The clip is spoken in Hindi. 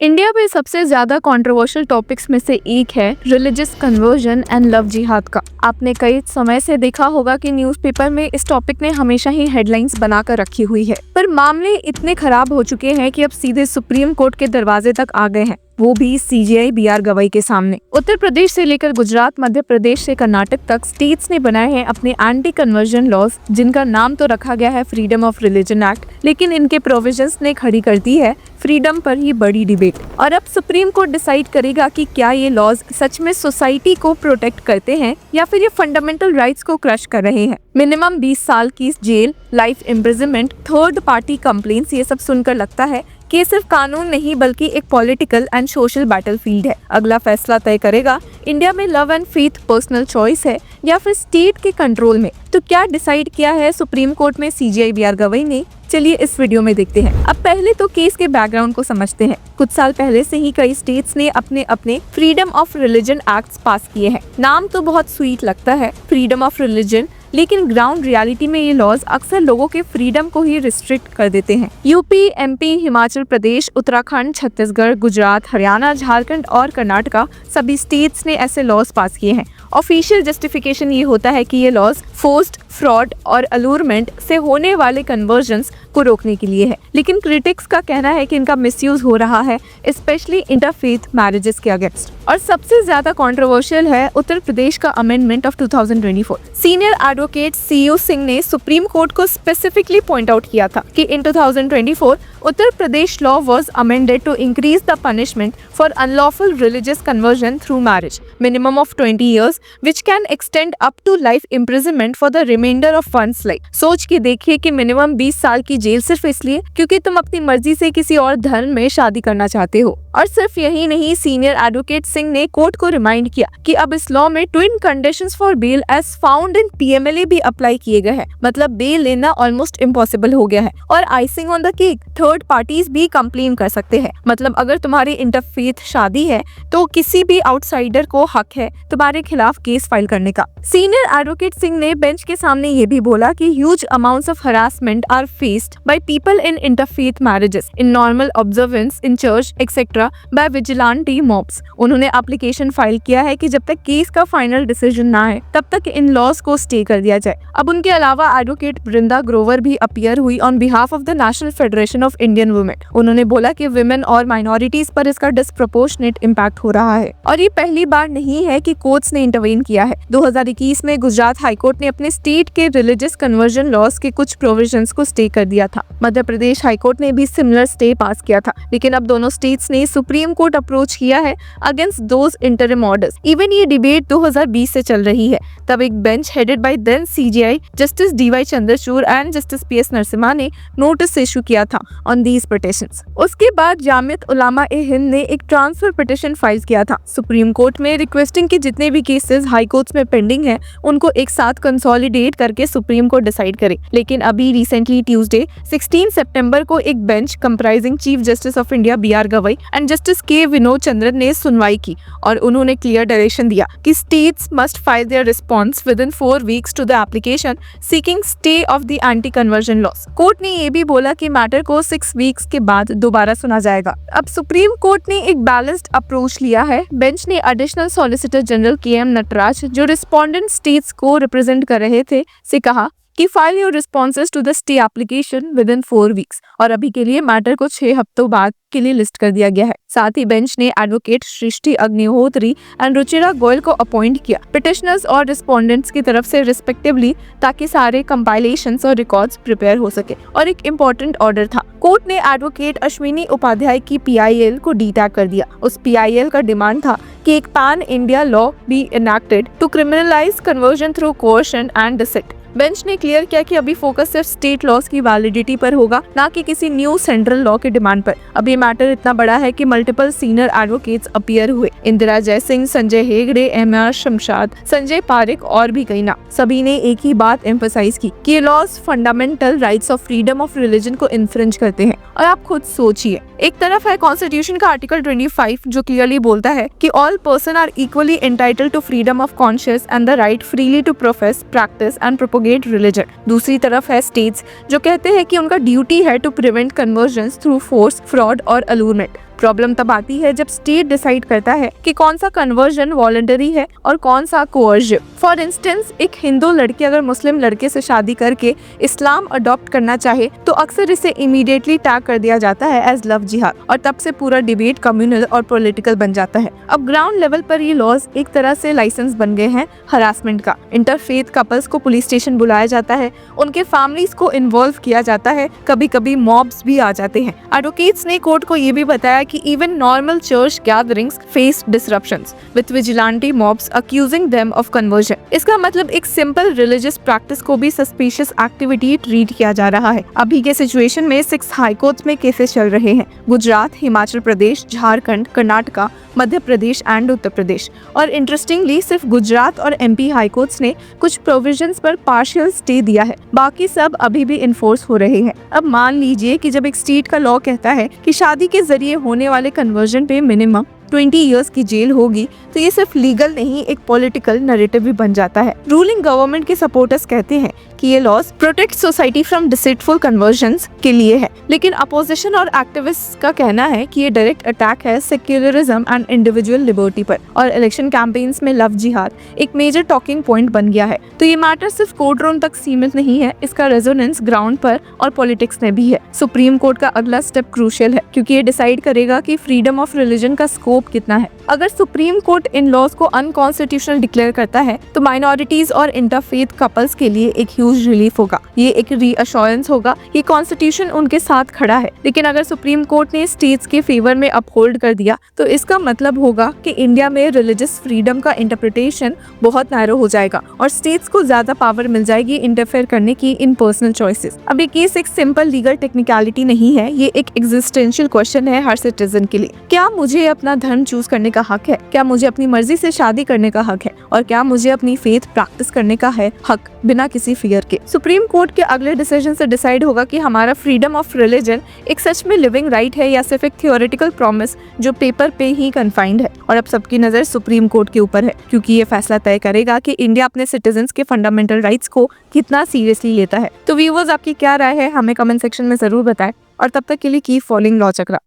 इंडिया में सबसे ज्यादा कंट्रोवर्शियल टॉपिक्स में से एक है रिलीजियस कन्वर्जन एंड लव जिहाद का। आपने कई समय से देखा होगा कि न्यूज़पेपर में इस टॉपिक ने हमेशा ही हेडलाइंस बनाकर रखी हुई है, पर मामले इतने खराब हो चुके हैं कि अब सीधे सुप्रीम कोर्ट के दरवाजे तक आ गए हैं, वो भी सीजेआई बीआर गवाई के सामने। उत्तर प्रदेश से लेकर गुजरात, मध्य प्रदेश से कर्नाटक तक स्टेट्स ने बनाए हैं अपने एंटी कन्वर्जन लॉज, जिनका नाम तो रखा गया है फ्रीडम ऑफ रिलीजन एक्ट, लेकिन इनके प्रोविजंस ने खड़ी कर दी है फ्रीडम पर ही बड़ी डिबेट। और अब सुप्रीम कोर्ट डिसाइड करेगा कि क्या ये लॉज सच में सोसाइटी को प्रोटेक्ट करते हैं या फिर ये फंडामेंटल राइट्स को क्रश कर रहे हैं। मिनिमम 20 साल की जेल, life imprisonment, third party complaints, ये सब सुनकर लगता है कि ये सिर्फ कानून नहीं बल्कि एक पॉलिटिकल एंड सोशल बैटलफील्ड है। अगला फैसला तय करेगा इंडिया में love and faith personal choice है या फिर स्टेट के कंट्रोल में। तो क्या डिसाइड किया है सुप्रीम कोर्ट में सीजेआई बीआर गवाई ने? चलिए इस वीडियो में देखते हैं। अब पहले तो केस के बैकग्राउंड को समझते हैं। कुछ साल पहले से ही कई स्टेट्स ने अपने अपने फ्रीडम ऑफ रिलीजन एक्ट्स पास किए हैं। नाम तो बहुत स्वीट लगता है, फ्रीडम ऑफ रिलीजन, लेकिन ग्राउंड रियलिटी में ये लॉज अक्सर लोगों के फ्रीडम को ही रिस्ट्रिक्ट कर देते हैं। यूपी, एमपी, हिमाचल प्रदेश, उत्तराखंड, छत्तीसगढ़, गुजरात, हरियाणा, झारखंड और कर्नाटका सभी स्टेट्स ने ऐसे लॉज पास किए हैं। ऑफिशियल जस्टिफिकेशन ये होता है कि ये लॉज फोर्स्ड, फ्रॉड और अलूरमेंट से होने वाले कन्वर्जन्स को रोकने के लिए है, लेकिन क्रिटिक्स का कहना है कि इनका मिसयूज हो रहा है, स्पेशली इंटरफेथ मैरिजेस के अगेंस्ट। और सबसे ज्यादा कंट्रोवर्शियल है उत्तर प्रदेश का amendment of 2024। Senior advocate C U Singh ने सुप्रीम कोर्ट को स्पेसिफिकली पॉइंट आउट किया था कि in 2024 Uttar Pradesh law was amended to increase the punishment for unlawful religious conversion through marriage, minimum of 20 years, which can extend up to life imprisonment for the remainder of one's life। सोच के देखिए कि मिनिमम 20 साल की जेल सिर्फ इसलिए क्योंकि तुम अपनी मर्जी से किसी और धर्म में शादी करना चाहते हो। और सिर्फ यही नहीं, सीनियर एडवोकेट सिंह ने कोर्ट को रिमाइंड किया कि अब इस लॉ में twin conditions for bail as found in PMLA भी अप्लाई किए गए हैं, मतलब बेल लेना ऑलमोस्ट इम्पॉसिबल हो गया है। और icing on the cake, third parties भी कंप्लेन कर सकते हैं, मतलब अगर तुम्हारी इंटरफेथ शादी है तो किसी भी आउटसाइडर को हक है तुम्हारे खिलाफ केस फाइल करने का। सीनियर एडवोकेट सिंह ने बेंच के सामने ये भी बोला कि huge amounts of harassment are faced by people in interfaith marriages, in normal observance, in church etcetera by vigilante mobs. उन्होंने एप्लीकेशन फाइल किया है कि जब तक केस का फाइनल डिसीजन ना है तब तक इन लॉज को स्टे कर दिया जाए। अब उनके अलावा एडवोकेट वृंदा ग्रोवर भी अपीयर हुई on behalf of the national federation of Indian women. उन्होंने बोला कि विमेन और माइनॉरिटीज पर इसका डिस्प्रोपोर्शनेट इम्पैक्ट हो रहा है और ये पहली बार नहीं है कि कोर्ट्स ने इंटरवेन किया है। 2021 में गुजरात हाईकोर्ट ने अपने स्टेट के रिलीजियस कन्वर्जन लॉज के कुछ प्रोविजंस को स्टे कर दिया था। मध्य प्रदेश हाईकोर्ट ने भी सिमिलर स्टे पास किया था, लेकिन अब दोनों स्टेट्स ने सुप्रीम कोर्ट अप्रोच किया है against those interim orders. Even ये डिबेट 2020 से चल रही है। तब एक bench headed by then CJI justice DY Chandrachud and justice PS Narasimha ने नोटिस इशू किया था ऑन दीज पिटिशंस। उसके बाद जामियत उलामा ए हिंद ने एक ट्रांसफर पिटिशन फाइल किया था सुप्रीम कोर्ट में, रिक्वेस्टिंग कि जितने भी केसेस हाई कोर्ट्स में पेंडिंग हैं उनको एक साथ कंसोलिडेट करके सुप्रीम कोर्ट डिसाइड करे। लेकिन अभी रिसेंटली ट्यूसडे 16 सितंबर को एक bench comprising chief justice of India BR Gavai and justice K Vinod Chandran ने सुनवाई की और उन्होंने क्लियर डायरेक्शन दिया कि states must file their response within 4 weeks to the application seeking stay of the anti conversion laws. Court ने ये भी बोला कि मैटर को 6 weeks के बाद दोबारा सुना जाएगा। अब सुप्रीम कोर्ट ने एक बैलेंस्ड अप्रोच लिया है। बेंच ने additional solicitor general KM. Nataraj, जो रिस्पोंडेंट स्टेट्स को रिप्रेजेंट कर रहे थे, से कहा कि file your responses to the stay application within 4 weeks, और अभी के लिए मैटर को 6 हफ्तों बाद के लिए लिस्ट कर दिया गया है। साथ ही बेंच ने advocate Srishti Agnihotri and Ruchira Goyal को अपॉइंट किया पिटिशनर्स और रिस्पोंडेंट्स की तरफ से रिस्पेक्टिवली, ताकि सारे कंपाइलेशंस और रिकॉर्ड्स प्रिपेयर हो सके। और एक इम्पोर्टेंट ऑर्डर था, कोर्ट ने एडवोकेट अश्विनी उपाध्याय की पीआईएल को डीटैग कर दिया। उस पीआईएल का डिमांड था कि एक pan India law be enacted to criminalise conversion through coercion and deceit. Bench ने क्लियर किया कि अभी फोकस सिर्फ स्टेट लॉज की वैलिडिटी पर होगा, ना कि किसी न्यू सेंट्रल लॉ के डिमांड पर। अब ये मैटर इतना बड़ा है कि मल्टीपल सीनियर एडवोकेट्स अपीयर हुए। इंदिरा जयसिंह, संजय हेगड़े, एमआर शमशाद, संजय पारिक और भी कई नाम। सभी ने एक ही बात एम्फसाइज की कि ये laws fundamental rights of freedom of religion को इन्फ्रिंज करते हैं। और आप खुद सोचिए, एक तरफ है कॉन्स्टिट्यूशन का आर्टिकल 25 जो क्लियरली बोलता है कि all person are equally entitled to freedom of conscience and the right freely to profess, practice and propagate religion. दूसरी तरफ है स्टेट्स जो कहते हैं कि उनका ड्यूटी है to prevent conversions through force, fraud और अलूरमेंट। प्रॉब्लम तब आती है जब स्टेट डिसाइड करता है कि कौन सा कन्वर्जन वॉलंटरी है और कौन सा कोअर्सिव। फॉर इंस्टेंस, एक हिंदू लड़की अगर मुस्लिम लड़के से शादी करके इस्लाम अडॉप्ट करना चाहे तो अक्सर इसे इमीडिएटली टैग कर दिया जाता है एज लव जिहाद, और तब से पूरा डिबेट कम्युनल और पॉलिटिकल बन जाता है। अब ग्राउंड लेवल पर ये लॉज एक तरह से लाइसेंस बन गए हैं हरासमेंट का। इंटरफेथ कपल्स को पुलिस स्टेशन बुलाया जाता है, उनके फैमिलीज को इन्वॉल्व किया जाता है, कभी कभी मॉब्स भी आ जाते हैं। एडवोकेट्स ने कोर्ट को ये भी बताया कि even normal church gatherings face disruptions with vigilante mobs accusing them of conversion. इसका मतलब एक सिंपल रिलीजियस प्रैक्टिस को भी सस्पिशियस एक्टिविटी ट्रीट किया जा रहा है। अभी के सिचुएशन में 6 हाई कोर्ट्स में केसेस चल रहे हैं, गुजरात, हिमाचल प्रदेश, झारखंड, कर्नाटका, मध्य प्रदेश एंड उत्तर प्रदेश। और इंटरेस्टिंगली सिर्फ गुजरात और एमपी हाई कोर्ट्स ने कुछ प्रोविजंस पर पार्शियल स्टे दिया है, बाकी सब अभी भी इन्फोर्स हो रहे हैं। अब मान लीजिए कि जब एक स्टेट का लॉ कहता है कि शादी के जरिए होने वाले कन्वर्जन पे मिनिमम 20 इयर्स की जेल होगी, तो ये सिर्फ लीगल नहीं, एक पॉलिटिकल नैरेटिव भी बन जाता है। रूलिंग गवर्नमेंट के सपोर्टर्स कहते हैं कि ये laws protect society from deceitful conversions के लिए है, लेकिन अपोजिशन और एक्टिविस्ट का कहना है कि ये डायरेक्ट अटैक है सेक्युलरिज्म एंड इंडिविजुअल लिबर्टी पर। और इलेक्शन कैंपेन्स में लव जिहाद एक मेजर टॉकिंग पॉइंट बन गया है। तो ये मैटर सिर्फ कोर्ट रूम तक सीमित नहीं है, इसका रेजोनेंस ग्राउंड पर और पॉलिटिक्स में भी है। सुप्रीम कोर्ट का अगला स्टेप क्रूशियल है, क्योंकि ये डिसाइड करेगा कि फ्रीडम ऑफ रिलीजन का स्कोप कितना है। अगर सुप्रीम कोर्ट इन लॉज को अनकॉन्स्टिट्यूशनल डिक्लेयर करता है तो माइनॉरिटीज और इंटरफेथ कपल्स के लिए एक ह्यूज रिलीफ होगा। ये एक रीअश्योरेंस होगा कि कॉन्स्टिट्यूशन उनके साथ खड़ा है। लेकिन अगर सुप्रीम कोर्ट ने स्टेट्स के फेवर में अपहोल्ड कर दिया तो इसका मतलब होगा कि इंडिया में रिलीजियस फ्रीडम का इंटरप्रिटेशन बहुत नैरो हो जाएगा और स्टेट्स को ज्यादा पावर मिल जाएगी इंटरफेयर करने की इन पर्सनल चॉइसेस। अब ये केस एक सिंपल लीगल टेक्निकलिटी नहीं है, ये एक एग्जिस्टेंशियल क्वेश्चन है हर सिटीजन के लिए। क्या मुझे अपना धर्म चूज करने का हक है? क्या मुझे अपनी मर्जी से शादी करने का हक है? और क्या मुझे अपनी फेथ प्रैक्टिस करने का है हक बिना किसी फियर के? सुप्रीम कोर्ट के अगले डिसीजन से डिसाइड होगा कि हमारा फ्रीडम ऑफ रिलीजन एक सच में लिविंग राइट है या सिर्फ एक थियोरेटिकल प्रॉमिस जो पेपर पे ही कन्फाइंड है। और अब सबकी नजर सुप्रीम कोर्ट के ऊपर है, क्योंकि ये फैसला तय करेगा कि इंडिया अपने सिटीजन्स के फंडामेंटल राइट्स को कितना सीरियसली लेता है। तो व्यूअर्स, आपकी क्या राय है हमें कमेंट सेक्शन में जरूर बताएं, और तब तक के लिए कीप फॉलोइंग लॉ चक्रा।